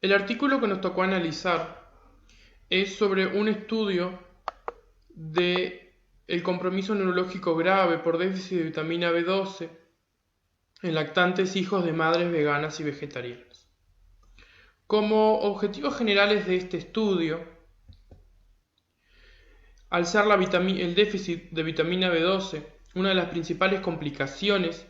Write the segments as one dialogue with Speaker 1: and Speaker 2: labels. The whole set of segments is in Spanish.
Speaker 1: El artículo que nos tocó analizar es sobre un estudio de el compromiso neurológico grave por déficit de vitamina B12 en lactantes hijos de madres veganas y vegetarianas. Como objetivos generales de este estudio, al ser el déficit de vitamina B12 una de las principales complicaciones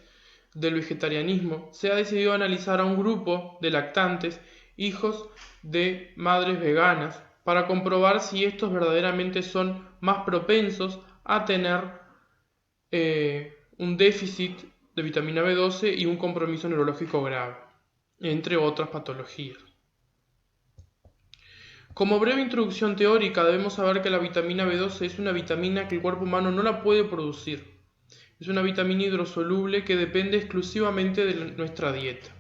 Speaker 1: del vegetarianismo, se ha decidido analizar a un grupo de lactantes hijos de madres veganas para comprobar si estos verdaderamente son más propensos a tener un déficit de vitamina B12 y un compromiso neurológico grave, entre otras patologías. Como breve introducción teórica, debemos saber que la vitamina B12 es una vitamina que el cuerpo humano no la puede producir. Es una vitamina hidrosoluble que depende exclusivamente de nuestra dieta.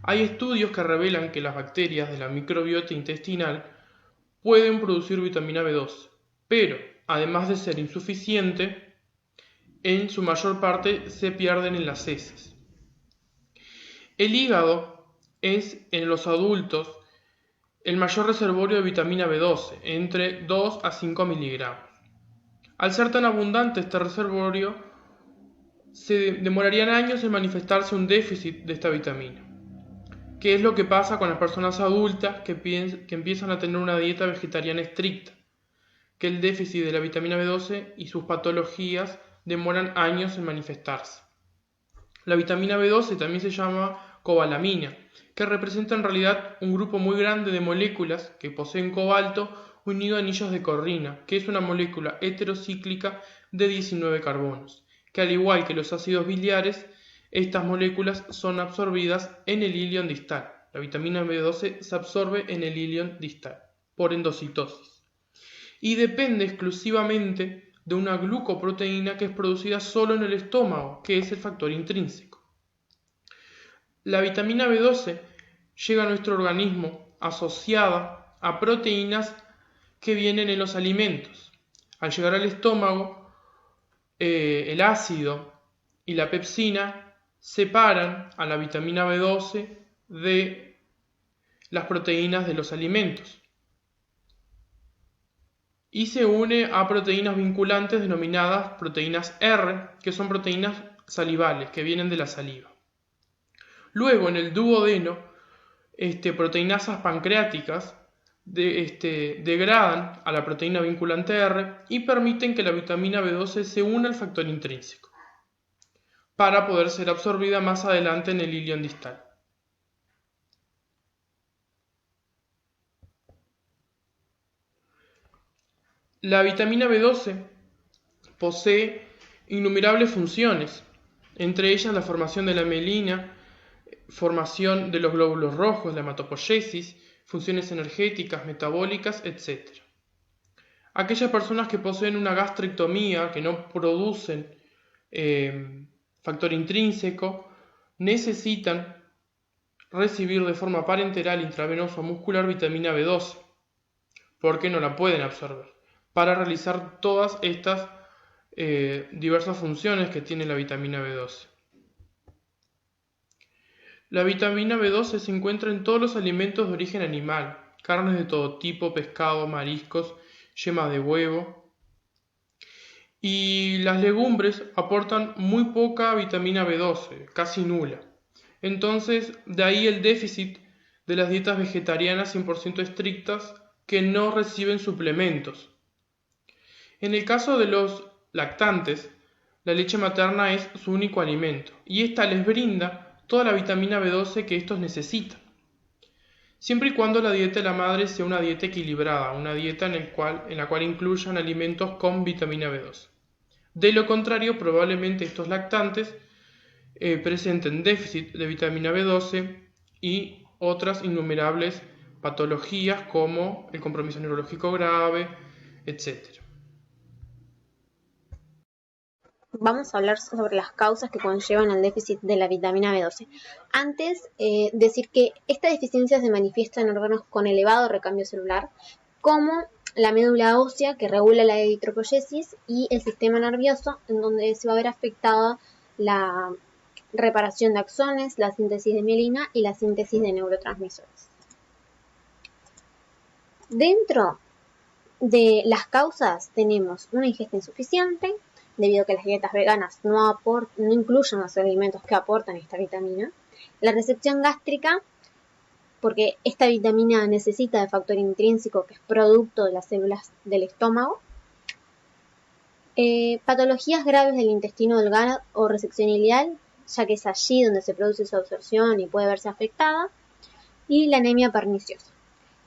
Speaker 1: Hay estudios que revelan que las bacterias de la microbiota intestinal pueden producir vitamina B12, pero además de ser insuficiente, en su mayor parte se pierden en las heces. El hígado es en los adultos el mayor reservorio de vitamina B12, entre 2 a 5 miligramos. Al ser tan abundante este reservorio, se demorarían años en manifestarse un déficit de esta vitamina. ¿Qué es lo que pasa con las personas adultas que empiezan a tener una dieta vegetariana estricta? Que el déficit de la vitamina B12 y sus patologías demoran años en manifestarse. La vitamina B12 también se llama cobalamina, que representa en realidad un grupo muy grande de moléculas que poseen cobalto unido a anillos de corrina, que es una molécula heterocíclica de 19 carbonos, que al igual que los ácidos biliares, estas moléculas son absorbidas en el ilion distal. La vitamina B12 se absorbe en el ilion distal por endocitosis y depende exclusivamente de una glucoproteína que es producida solo en el estómago, que es el factor intrínseco. La vitamina B12 llega a nuestro organismo asociada a proteínas que vienen en los alimentos. Al llegar al estómago, el ácido y la pepsina separan a la vitamina B12 de las proteínas de los alimentos y se une a proteínas vinculantes denominadas proteínas R, que son proteínas salivales, que vienen de la saliva. Luego, en el duodeno, proteinasas pancreáticas degradan a la proteína vinculante R y permiten que la vitamina B12 se una al factor intrínseco para poder ser absorbida más adelante en el ilion distal. La vitamina B12 posee innumerables funciones, entre ellas la formación de la mielina, formación de los glóbulos rojos, la hematopoiesis, funciones energéticas, metabólicas, etc. Aquellas personas que poseen una gastrectomía, que no producen factor intrínseco, necesitan recibir de forma parenteral, intravenosa o muscular vitamina B12, porque no la pueden absorber, para realizar todas estas diversas funciones que tiene la vitamina B12. La vitamina B12 se encuentra en todos los alimentos de origen animal, carnes de todo tipo, pescado, mariscos, yemas de huevo. Y las legumbres aportan muy poca vitamina B12, casi nula. Entonces, de ahí el déficit de las dietas vegetarianas 100% estrictas que no reciben suplementos. En el caso de los lactantes, la leche materna es su único alimento y esta les brinda toda la vitamina B12 que estos necesitan. Siempre y cuando la dieta de la madre sea una dieta equilibrada, una dieta en la cual incluyan alimentos con vitamina B12. De lo contrario, probablemente estos lactantes presenten déficit de vitamina B12 y otras innumerables patologías como el compromiso neurológico grave, etc.
Speaker 2: Vamos a hablar sobre las causas que conllevan al déficit de la vitamina B12. Antes, decir que esta deficiencia se manifiesta en órganos con elevado recambio celular, como la médula ósea, que regula la eritropoyesis, y el sistema nervioso, en donde se va a ver afectada la reparación de axones, la síntesis de mielina y la síntesis de neurotransmisores. Dentro de las causas tenemos una ingesta insuficiente, debido a que las dietas veganas no incluyen los alimentos que aportan esta vitamina. La recepción gástrica, porque esta vitamina necesita de factor intrínseco que es producto de las células del estómago. Patologías graves del intestino delgado o resección ileal, ya que es allí donde se produce su absorción y puede verse afectada. Y la anemia perniciosa.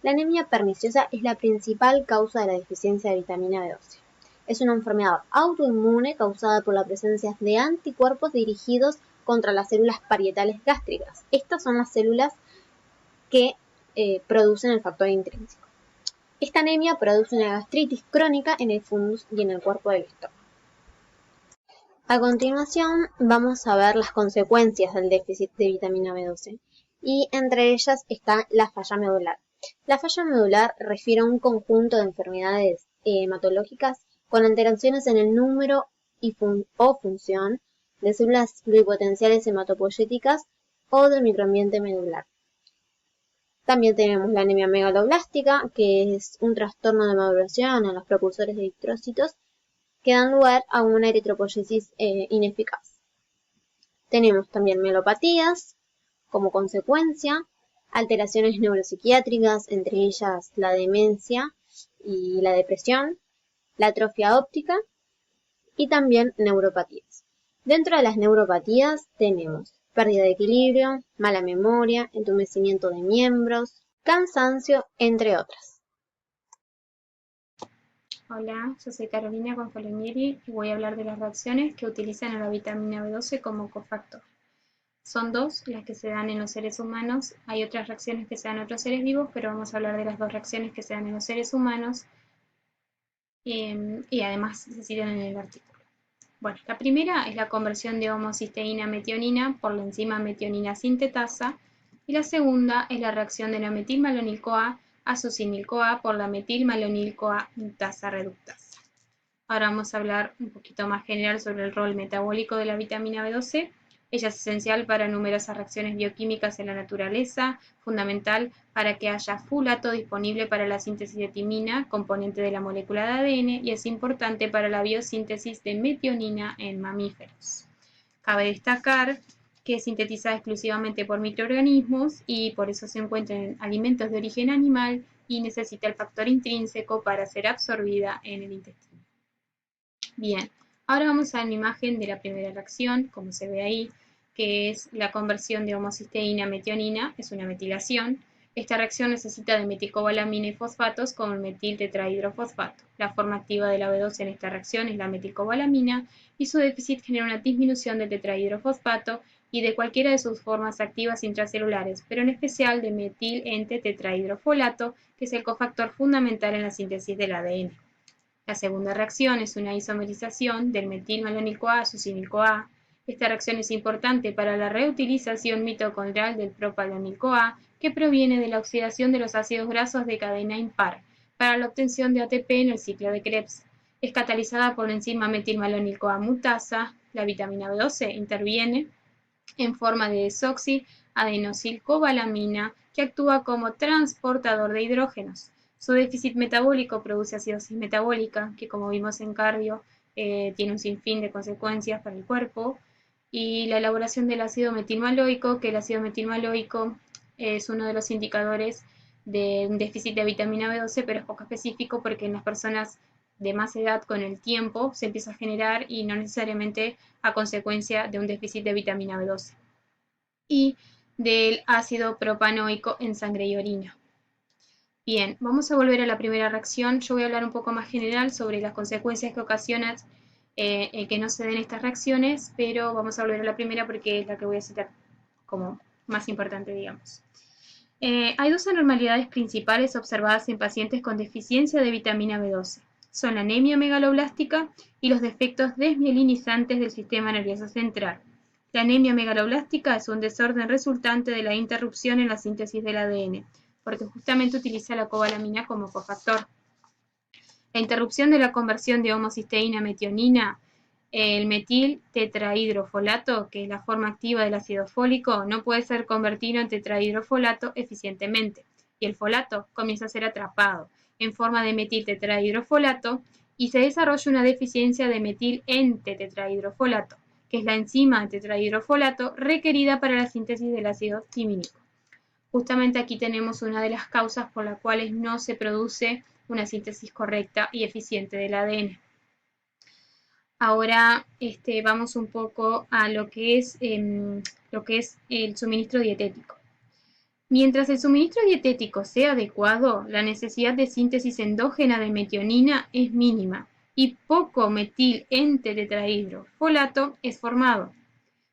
Speaker 2: La anemia perniciosa es la principal causa de la deficiencia de vitamina B12. Es una enfermedad autoinmune causada por la presencia de anticuerpos dirigidos contra las células parietales gástricas. Estas son las células que producen el factor intrínseco. Esta anemia produce una gastritis crónica en el fundus y en el cuerpo del estómago. A continuación vamos a ver las consecuencias del déficit de vitamina B12 y entre ellas está la falla medular. La falla medular refiere a un conjunto de enfermedades hematológicas con alteraciones en el número o función de células pluripotenciales hematopoyéticas o del microambiente medular. También tenemos la anemia megaloblástica, que es un trastorno de maduración en los precursores de eritrocitos que dan lugar a una eritropoyesis ineficaz. Tenemos también mielopatías como consecuencia, alteraciones neuropsiquiátricas, entre ellas la demencia y la depresión, la atrofia óptica y también neuropatías. Dentro de las neuropatías tenemos pérdida de equilibrio, mala memoria, entumecimiento de miembros, cansancio, entre otras.
Speaker 3: Hola, yo soy Carolina Confalonieri y voy a hablar de las reacciones que utilizan a la vitamina B12 como cofactor. Son dos las que se dan en los seres humanos. Hay otras reacciones que se dan en otros seres vivos, pero vamos a hablar de las dos reacciones que se dan en los seres humanos y además se citan en el artículo. Bueno, la primera es la conversión de homocisteína a metionina por la enzima metionina sintetasa y la segunda es la reacción de la metilmalonil-CoA a succinil-CoA por la metilmalonil-CoA mutasa reductasa. Ahora vamos a hablar un poquito más general sobre el rol metabólico de la vitamina B12. Ella es esencial para numerosas reacciones bioquímicas en la naturaleza, fundamental para que haya folato disponible para la síntesis de timina, componente de la molécula de ADN, y es importante para la biosíntesis de metionina en mamíferos. Cabe destacar que es sintetizada exclusivamente por microorganismos y por eso se encuentra en alimentos de origen animal y necesita el factor intrínseco para ser absorbida en el intestino. Bien, ahora vamos a una imagen de la primera reacción, como se ve ahí, que es la conversión de homocisteína a metionina, es una metilación. Esta reacción necesita de metilcobalamina y fosfatos como el metiltetrahidrofosfato. La forma activa de la B12 en esta reacción es la metilcobalamina y su déficit genera una disminución del tetrahidrofosfato y de cualquiera de sus formas activas intracelulares, pero en especial de metil-ente-tetrahidrofolato, que es el cofactor fundamental en la síntesis del ADN. La segunda reacción es una isomerización del metilmalonil-CoA a succinil-CoA. Esta reacción es importante para la reutilización mitocondrial del propalonil-CoA, que proviene de la oxidación de los ácidos grasos de cadena impar, para la obtención de ATP en el ciclo de Krebs. Es catalizada por la enzima metilmalonil-CoA mutasa. La vitamina B12 interviene en forma de desoxiadenosilcobalamina que actúa como transportador de hidrógenos. Su déficit metabólico produce acidosis metabólica, que como vimos en cardio, tiene un sinfín de consecuencias para el cuerpo, y la elaboración del ácido metilmaloico, que el ácido metilmaloico es uno de los indicadores de un déficit de vitamina B12, pero es poco específico porque en las personas de más edad con el tiempo se empieza a generar y no necesariamente a consecuencia de un déficit de vitamina B12 y del ácido propanoico en sangre y orina. Bien, vamos a volver a la primera reacción. Yo voy a hablar un poco más general sobre las consecuencias que ocasionan que no se den estas reacciones, pero vamos a volver a la primera porque es la que voy a citar como más importante, digamos. Hay dos anormalidades principales observadas en pacientes con deficiencia de vitamina B12. Son la anemia megaloblástica y los defectos desmielinizantes del sistema nervioso central. La anemia megaloblástica es un desorden resultante de la interrupción en la síntesis del ADN, porque justamente utiliza la cobalamina como cofactor. La interrupción de la conversión de homocisteína a metionina, el metil tetrahidrofolato, que es la forma activa del ácido fólico, no puede ser convertido en tetrahidrofolato eficientemente. y el folato comienza a ser atrapado en forma de metiltetrahidrofolato y se desarrolla una deficiencia de metil ente-tetrahidrofolato, que es la enzima de tetrahidrofolato requerida para la síntesis del ácido timínico. Justamente aquí tenemos una de las causas por las cuales no se produce una síntesis correcta y eficiente del ADN. Ahora vamos un poco a lo que es el suministro dietético. Mientras el suministro dietético sea adecuado, la necesidad de síntesis endógena de metionina es mínima y poco metil ente-tetrahidrofolato es formado.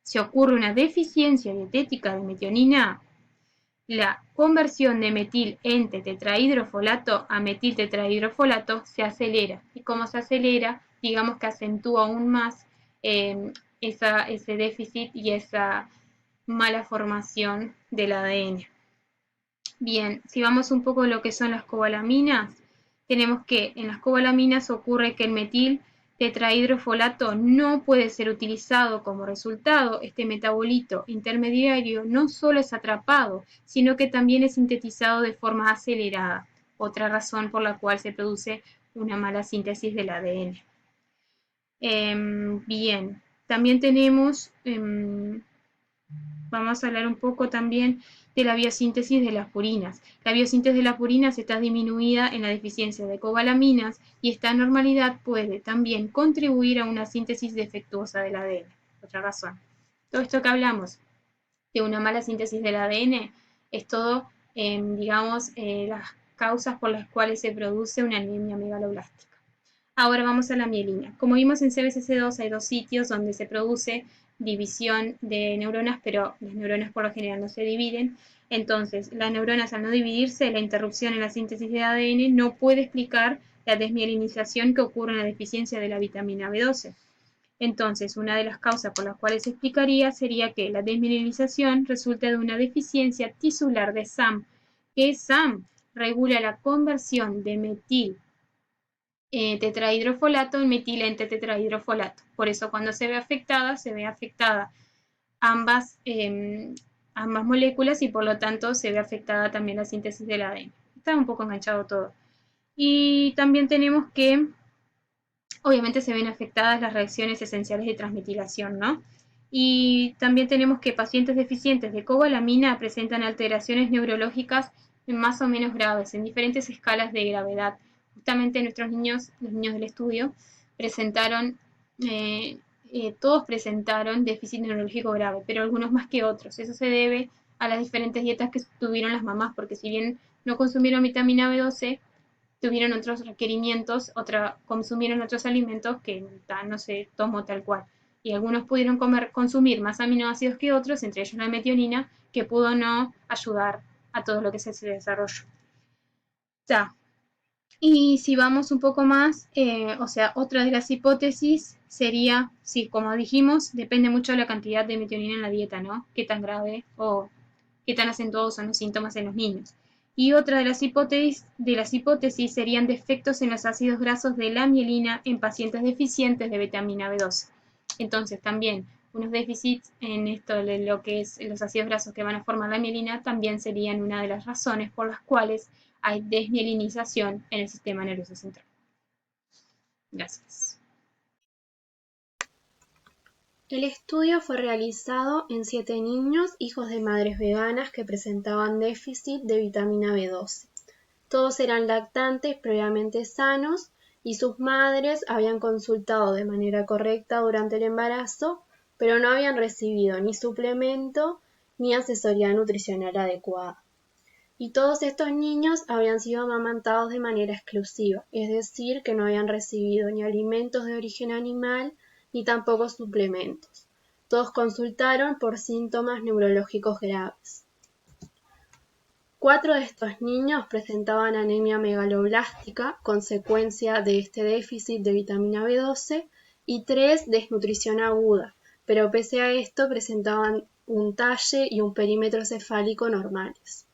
Speaker 3: Si ocurre una deficiencia dietética de metionina, la conversión de metil ente-tetrahidrofolato a metiltetrahidrofolato se acelera. Y como se acelera, digamos que acentúa aún más ese déficit y esa mala formación del ADN. Bien, si vamos un poco a lo que son las cobalaminas, tenemos que en las cobalaminas ocurre que el metil tetrahidrofolato no puede ser utilizado como resultado. Este metabolito intermediario no solo es atrapado, sino que también es sintetizado de forma acelerada, otra razón por la cual se produce una mala síntesis del ADN. Bien, también tenemos, vamos a hablar un poco también de la biosíntesis de las purinas. La biosíntesis de las purinas está disminuida en la deficiencia de cobalaminas y esta anormalidad puede también contribuir a una síntesis defectuosa del ADN. Otra razón. Todo esto que hablamos de una mala síntesis del ADN es todo, las causas por las cuales se produce una anemia megaloblástica. Ahora vamos a la mielina. Como vimos en CBCC2 hay dos sitios donde se produce división de neuronas, pero las neuronas por lo general no se dividen. Entonces, las neuronas al no dividirse, la interrupción en la síntesis de ADN no puede explicar la desmielinización que ocurre en la deficiencia de la vitamina B12. Entonces, una de las causas por las cuales se explicaría sería que la desmielinización resulta de una deficiencia tisular de SAM, que SAM regula la conversión de metil tetrahidrofolato en metilente-tetrahidrofolato. Por eso cuando se ve afectada ambas moléculas y por lo tanto se ve afectada también la síntesis del ADN. Está un poco enganchado todo. Y también tenemos que, obviamente se ven afectadas las reacciones esenciales de transmetilación, ¿no? Y también tenemos que pacientes deficientes de cobalamina presentan alteraciones neurológicas más o menos graves en diferentes escalas de gravedad. Justamente nuestros niños, los niños del estudio, todos presentaron déficit neurológico grave, pero algunos más que otros. Eso se debe a las diferentes dietas que tuvieron las mamás, porque si bien no consumieron vitamina B12, tuvieron otros requerimientos, consumieron otros alimentos que no se tomó tal cual. Y algunos pudieron consumir más aminoácidos que otros, entre ellos la metionina, que pudo no ayudar a todo lo que es ese desarrollo. Ya. Y si vamos un poco más, otra de las hipótesis sería, sí, como dijimos, depende mucho de la cantidad de metionina en la dieta, ¿no? Qué tan grave o qué tan acentuados son los síntomas en los niños. Y otra de las hipótesis serían defectos en los ácidos grasos de la mielina en pacientes deficientes de vitamina B12. Entonces, también unos déficits en esto de lo que es los ácidos grasos que van a formar la mielina también serían una de las razones por las cuales hay desmielinización en el sistema nervioso central. Gracias.
Speaker 2: El estudio fue realizado en 7 niños, hijos de madres veganas que presentaban déficit de vitamina B12. Todos eran lactantes previamente sanos y sus madres habían consultado de manera correcta durante el embarazo, pero no habían recibido ni suplemento ni asesoría nutricional adecuada. Y todos estos niños habían sido amamantados de manera exclusiva, es decir, que no habían recibido ni alimentos de origen animal ni tampoco suplementos. Todos consultaron por síntomas neurológicos graves. 4 de estos niños presentaban anemia megaloblástica, consecuencia de este déficit de vitamina B12, y 3 desnutrición aguda, pero pese a esto presentaban un talle y un perímetro cefálico normales.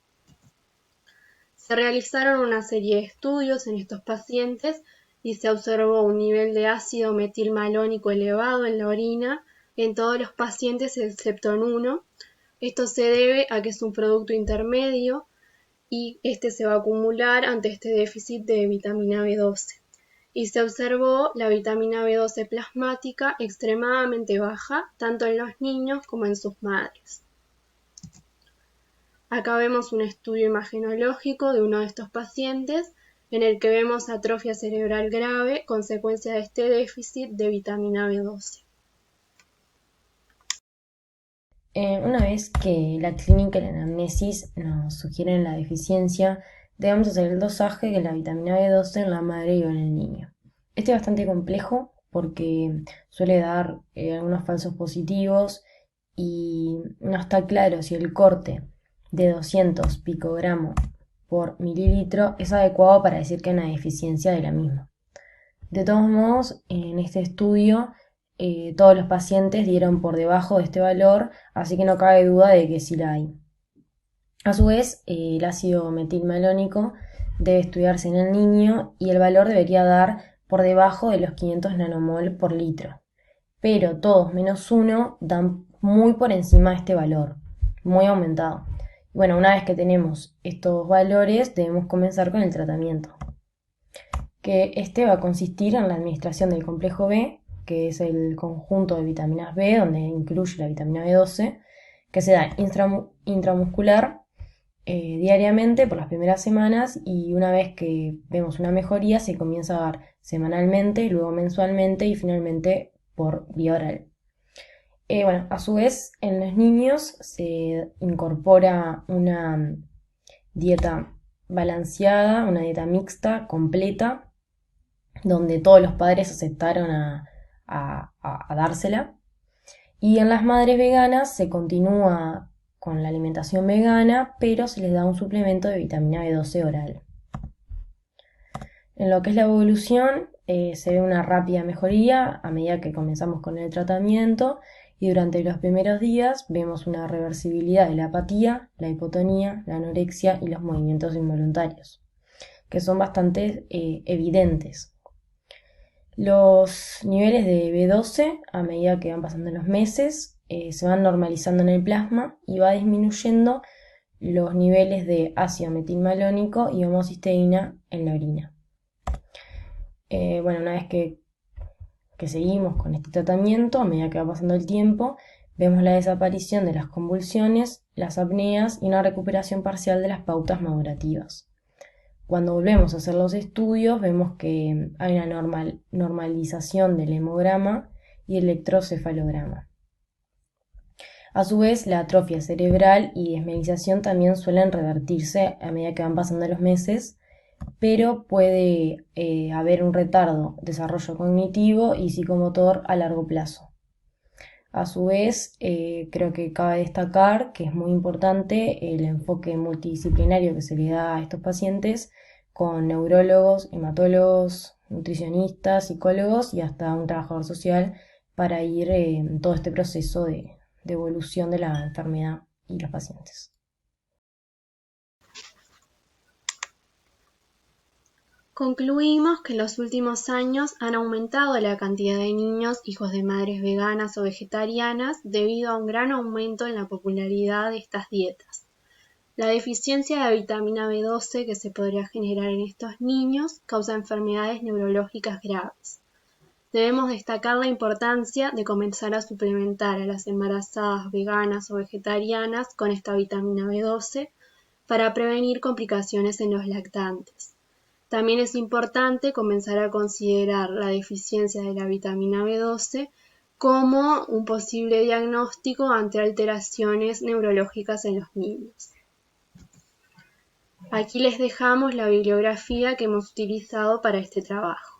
Speaker 2: Se realizaron una serie de estudios en estos pacientes y se observó un nivel de ácido metilmalónico elevado en la orina en todos los pacientes excepto en uno. Esto se debe a que es un producto intermedio
Speaker 4: y este se va a acumular ante este déficit de vitamina B12. Y se observó la vitamina B12 plasmática extremadamente baja, tanto en los niños como en sus madres. Acá vemos un estudio imagenológico de uno de estos pacientes en el que vemos atrofia cerebral grave, consecuencia de este déficit de vitamina B12.
Speaker 5: Una vez que la clínica y la anamnesis nos sugieren la deficiencia, debemos hacer el dosaje de la vitamina B12 en la madre y en el niño. Este es bastante complejo porque suele dar algunos falsos positivos y no está claro si el corte de 200 picogramos por mililitro es adecuado para decir que hay una deficiencia de la misma. De todos modos, en este estudio todos los pacientes dieron por debajo de este valor, así que no cabe duda de que sí la hay. A su vez, el ácido metilmalónico debe estudiarse en el niño y el valor debería dar por debajo de los 500 nanomol por litro. Pero todos menos 1 dan muy por encima de este valor, muy aumentado. Bueno, una vez que tenemos estos valores, debemos comenzar con el tratamiento, que este va a consistir en la administración del complejo B, que es el conjunto de vitaminas B, donde incluye la vitamina B12, que se da intramuscular diariamente por las primeras semanas, y una vez que vemos una mejoría se comienza a dar semanalmente, luego mensualmente y finalmente por vía oral. A su vez en los niños se incorpora una dieta balanceada, una dieta mixta, completa, donde todos los padres aceptaron a dársela. Y en las madres veganas se continúa con la alimentación vegana, pero se les da un suplemento de vitamina B12 oral. En lo que es la evolución, se ve una rápida mejoría a medida que comenzamos con el tratamiento, y durante los primeros días vemos una reversibilidad de la apatía, la hipotonía, la anorexia y los movimientos involuntarios, que son bastante evidentes. Los niveles de B12, a medida que van pasando los meses, se van normalizando en el plasma y va disminuyendo los niveles de ácido metilmalónico y homocisteína en la orina. Una vez que seguimos con este tratamiento, a medida que va pasando el tiempo, vemos la desaparición de las convulsiones, las apneas y una recuperación parcial de las pautas madurativas. Cuando volvemos a hacer los estudios, vemos que hay una normalización del hemograma y electrocefalograma. A su vez, la atrofia cerebral y desmielización también suelen revertirse a medida que van pasando los meses, pero puede haber un retardo, desarrollo cognitivo y psicomotor a largo plazo. A su vez, creo que cabe destacar que es muy importante el enfoque multidisciplinario que se le da a estos pacientes, con neurólogos, hematólogos, nutricionistas, psicólogos y hasta un trabajador social, para ir en todo este proceso de evolución de la enfermedad y los pacientes.
Speaker 4: Concluimos que en los últimos años han aumentado la cantidad de niños hijos de madres veganas o vegetarianas debido a un gran aumento en la popularidad de estas dietas. La deficiencia de vitamina B12 que se podría generar en estos niños causa enfermedades neurológicas graves. Debemos destacar la importancia de comenzar a suplementar a las embarazadas veganas o vegetarianas con esta vitamina B12 para prevenir complicaciones en los lactantes. También es importante comenzar a considerar la deficiencia de la vitamina B12 como un posible diagnóstico ante alteraciones neurológicas en los niños. Aquí les dejamos la bibliografía que hemos utilizado para este trabajo.